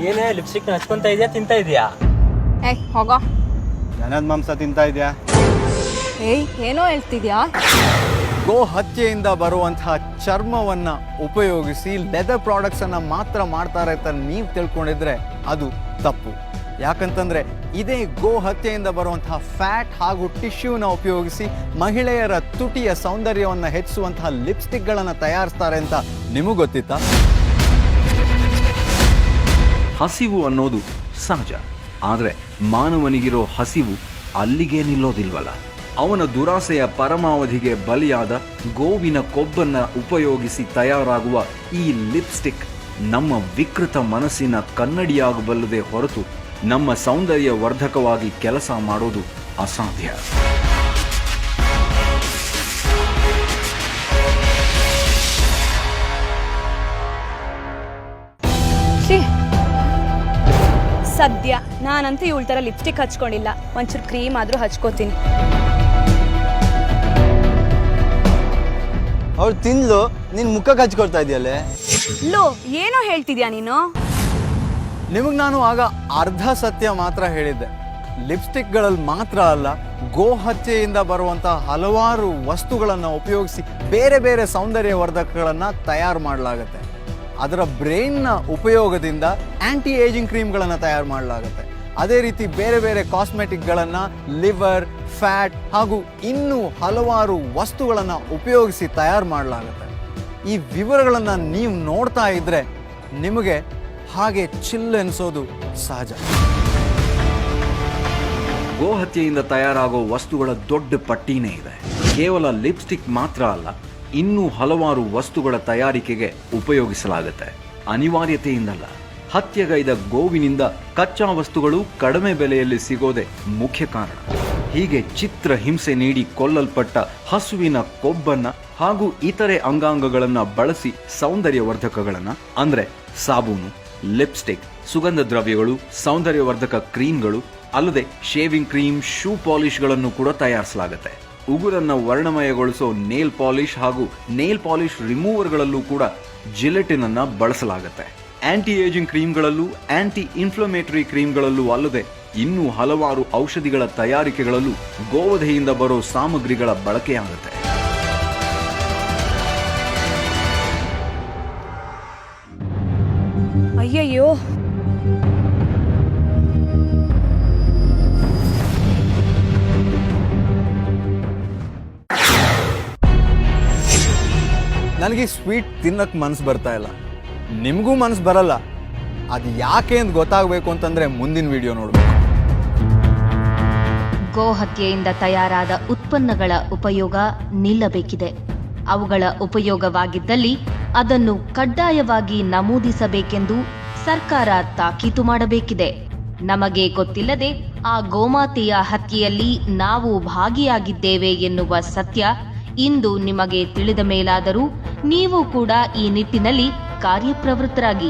ಏನೇ ಲಿಪ್ಸ್ಟಿಕ್ ಹಚ್ಕೊಂತ ಇದೆಯಾ ತಿಂತಾ ಇದೆಯಾ? ಹೋಗೋ. ಜನದ ಮಾಂಸ ತಿಂತಾ ಇದೆಯಾ? ಏನೋ ಹೇಳ್ತಿದ್ಯಾ? ಗೋ ಹತ್ಯೆಯಿಂದ ಬರುವಂತಹ ಚರ್ಮವನ್ನ ಉಪಯೋಗಿಸಿ ಲೆದರ್ ಪ್ರಾಡಕ್ಟ್ಸ್ ಅನ್ನ ಮಾತ್ರ ಮಾಡ್ತಾರೆ ಅಂತ ನೀವು ತಿಳ್ಕೊಂಡಿದ್ರೆ ಅದು ತಪ್ಪು. ಯಾಕಂತಂದ್ರೆ ಇದೇ ಗೋ ಹತ್ಯೆಯಿಂದ ಬರುವಂತಹ ಫ್ಯಾಟ್ ಹಾಗೂ ಟಿಶ್ಯೂನ ಉಪಯೋಗಿಸಿ ಮಹಿಳೆಯರ ತುಟಿಯ ಸೌಂದರ್ಯವನ್ನು ಹೆಚ್ಚಿಸುವಂತಹ ಲಿಪ್ಸ್ಟಿಕ್ಗಳನ್ನು ತಯಾರಿಸ್ತಾರೆ ಅಂತ ನಿಮಗೆ ಗೊತ್ತಿತ್ತಾ? ಹಸಿವು ಅನ್ನೋದು ಸಹಜ, ಆದರೆ ಮಾನವನಿಗಿರೋ ಹಸಿವು ಅಲ್ಲಿಗೆ ನಿಲ್ಲೋದಿಲ್ವಲ್ಲ. ಅವನ ದುರಾಸೆಯ ಪರಮಾವಧಿಗೆ ಬಲಿಯಾದ ಗೋವಿನ ಕೊಬ್ಬನ್ನ ಉಪಯೋಗಿಸಿ ತಯಾರಾಗುವ ಈ ಲಿಪ್ಸ್ಟಿಕ್ ನಮ್ಮ ವಿಕೃತ ಮನಸ್ಸಿನ ಕನ್ನಡಿಯಾಗಬಲ್ಲದೆ ಹೊರತು ನಮ್ಮ ಸೌಂದರ್ಯ ವರ್ಧಕವಾಗಿ ಕೆಲಸ ಮಾಡೋದು ಅಸಾಧ್ಯ. ಸದ್ಯ ನಾನಂತೂ ಇವಳ ತರ ಲಿಪ್ಸ್ಟಿಕ್ ಹಚ್ಕೊಂಡಿಲ್ಲ. ಒಂಚೂರು ಕ್ರೀಮ್ ಆದ್ರೂ ಹಚ್ಕೋತೀನಿ. ಅವ್ರು ತಿಂದ್ಲು, ನಿನ್ ಮುಖಕ್ಕೆ ಹಚ್ಕೊಳ್ತಾ ಇದೆಯಲ್ಲೇ. ಲೋ, ಏನೋ ಹೇಳ್ತಿದ್ಯಾ ನೀನು? ನಿಮಗೆ ನಾನು ಆಗ ಅರ್ಧ ಸತ್ಯ ಮಾತ್ರ ಹೇಳಿದ್ದೆ. ಲಿಪ್ಸ್ಟಿಕ್ಗಳಲ್ಲಿ ಮಾತ್ರ ಅಲ್ಲ, ಗೋ ಹತ್ಯೆಯಿಂದ ಬರುವಂತಹ ಹಲವಾರು ವಸ್ತುಗಳನ್ನು ಉಪಯೋಗಿಸಿ ಬೇರೆ ಬೇರೆ ಸೌಂದರ್ಯವರ್ಧಕಗಳನ್ನು ತಯಾರು ಮಾಡಲಾಗುತ್ತೆ. ಅದರ ಬ್ರೈನ್ನ ಉಪಯೋಗದಿಂದ ಆ್ಯಂಟಿ ಏಜಿಂಗ್ ಕ್ರೀಮ್ಗಳನ್ನು ತಯಾರು ಮಾಡಲಾಗುತ್ತೆ. ಅದೇ ರೀತಿ ಬೇರೆ ಬೇರೆ ಕಾಸ್ಮೆಟಿಕ್ಗಳನ್ನು ಲಿವರ್, ಫ್ಯಾಟ್ ಹಾಗೂ ಇನ್ನೂ ಹಲವಾರು ವಸ್ತುಗಳನ್ನು ಉಪಯೋಗಿಸಿ ತಯಾರು ಮಾಡಲಾಗುತ್ತೆ. ಈ ವಿವರಗಳನ್ನು ನೀವು ನೋಡ್ತಾ ಇದ್ದರೆ ನಿಮಗೆ ಹಾಗೆ ಚಿಲ್ ಎನಿಸೋದು ಸಹಜ. ಗೋಹತ್ಯೆಯಿಂದ ತಯಾರಾಗೋ ವಸ್ತುಗಳ ದೊಡ್ಡ ಪಟ್ಟಿನೇ ಇದೆ. ಕೇವಲ ಲಿಪ್ಸ್ಟಿಕ್ ಮಾತ್ರ ಅಲ್ಲ, ಇನ್ನೂ ಹಲವಾರು ವಸ್ತುಗಳ ತಯಾರಿಕೆಗೆ ಉಪಯೋಗಿಸಲಾಗುತ್ತೆ. ಅನಿವಾರ್ಯತೆಯಿಂದಲ್ಲ, ಹತ್ಯೆಗೈದ ಗೋವಿನಿಂದ ಕಚ್ಚಾ ವಸ್ತುಗಳು ಕಡಿಮೆ ಬೆಲೆಯಲ್ಲಿ ಸಿಗೋದೇ ಮುಖ್ಯ ಕಾರಣ. ಹೀಗೆ ಚಿತ್ರ ಹಿಂಸೆ ನೀಡಿ ಕೊಲ್ಲಲ್ಪಟ್ಟ ಹಸುವಿನ ಕೊಬ್ಬನ್ನ ಹಾಗೂ ಇತರೆ ಅಂಗಾಂಗಗಳನ್ನು ಬಳಸಿ ಸೌಂದರ್ಯವರ್ಧಕಗಳನ್ನು ಅಂದ್ರೆ ಸಾಬೂನು, ಲಿಪ್ಸ್ಟಿಕ್, ಸುಗಂಧ ದ್ರವ್ಯಗಳು, ಸೌಂದರ್ಯವರ್ಧಕ ಕ್ರೀಮ್ಗಳು ಅಲ್ಲದೆ ಶೇವಿಂಗ್ ಕ್ರೀಮ್, ಶೂ ಪಾಲಿಶ್ಗಳನ್ನು ಕೂಡ ತಯಾರಿಸಲಾಗುತ್ತೆ. ಉಗುರನ್ನು ವರ್ಣಮಯಗೊಳಿಸೋ ನೇಲ್ ಪಾಲಿಶ್ ಹಾಗೂ ನೇಲ್ ಪಾಲಿಶ್ ರಿಮೂವರ್ಗಳಲ್ಲೂ ಕೂಡ ಜಿಲೆಟಿನ್ ಅನ್ನ ಬಳಸಲಾಗುತ್ತೆ. ಆಂಟಿ ಏಜಿಂಗ್ ಕ್ರೀಮ್ಗಳಲ್ಲೂ, ಆಂಟಿ ಇನ್ಫ್ಲಮೇಟರಿ ಕ್ರೀಮ್ಗಳಲ್ಲೂ ಅಲ್ಲದೆ ಇನ್ನೂ ಹಲವಾರು ಔಷಧಿಗಳ ತಯಾರಿಕೆಗಳಲ್ಲೂ ಗೋವಧೆಯಿಂದ ಬರೋ ಸಾಮಗ್ರಿಗಳ ಬಳಕೆಯಾಗುತ್ತೆ. ಅಯ್ಯಯ್ಯೋ, ನನಗೆ ಸ್ವೀಟ್ ತಿನ್ನಕ್ಕೆ ಮನಸ್ಸು ಬರ್ತಾ ಇಲ್ಲ, ನಿಮಗೂ ಮನಸ್ಸು ಬರಲ್ಲ. ಅದು ಯಾಕೆ ಅಂತ ಗೊತ್ತಾಗಬೇಕು ಅಂತಂದ್ರೆ ಮುಂದಿನ ವಿಡಿಯೋ ನೋಡಬೇಕು. ಗೋಹತ್ಯೆಯಿಂದ ತಯಾರಾದ ಉತ್ಪನ್ನಗಳ ಉಪಯೋಗ ನಿಲ್ಲಬೇಕಿದೆ. ಅವುಗಳ ಉಪಯೋಗವಾಗಿದ್ದಲ್ಲಿ ಅದನ್ನು ಕಡ್ಡಾಯವಾಗಿ ನಮೂದಿಸಬೇಕೆಂದು ಸರ್ಕಾರ ತಾಕೀತು ಮಾಡಬೇಕಿದೆ. ನಮಗೆ ಗೊತ್ತಿಲ್ಲದೆ ಆ ಗೋಮಾತೆಯ ಹತ್ಯೆಯಲ್ಲಿ ನಾವು ಭಾಗಿಯಾಗಿದ್ದೇವೆ ಎನ್ನುವ ಸತ್ಯ ಇಂದು ನಿಮಗೆ ತಿಳಿದ ಮೇಲಾದರೂ ನೀವು ಕೂಡ ಈ ನಿಟ್ಟಿನಲ್ಲಿ ಕಾರ್ಯಪ್ರವೃತ್ತರಾಗಿ.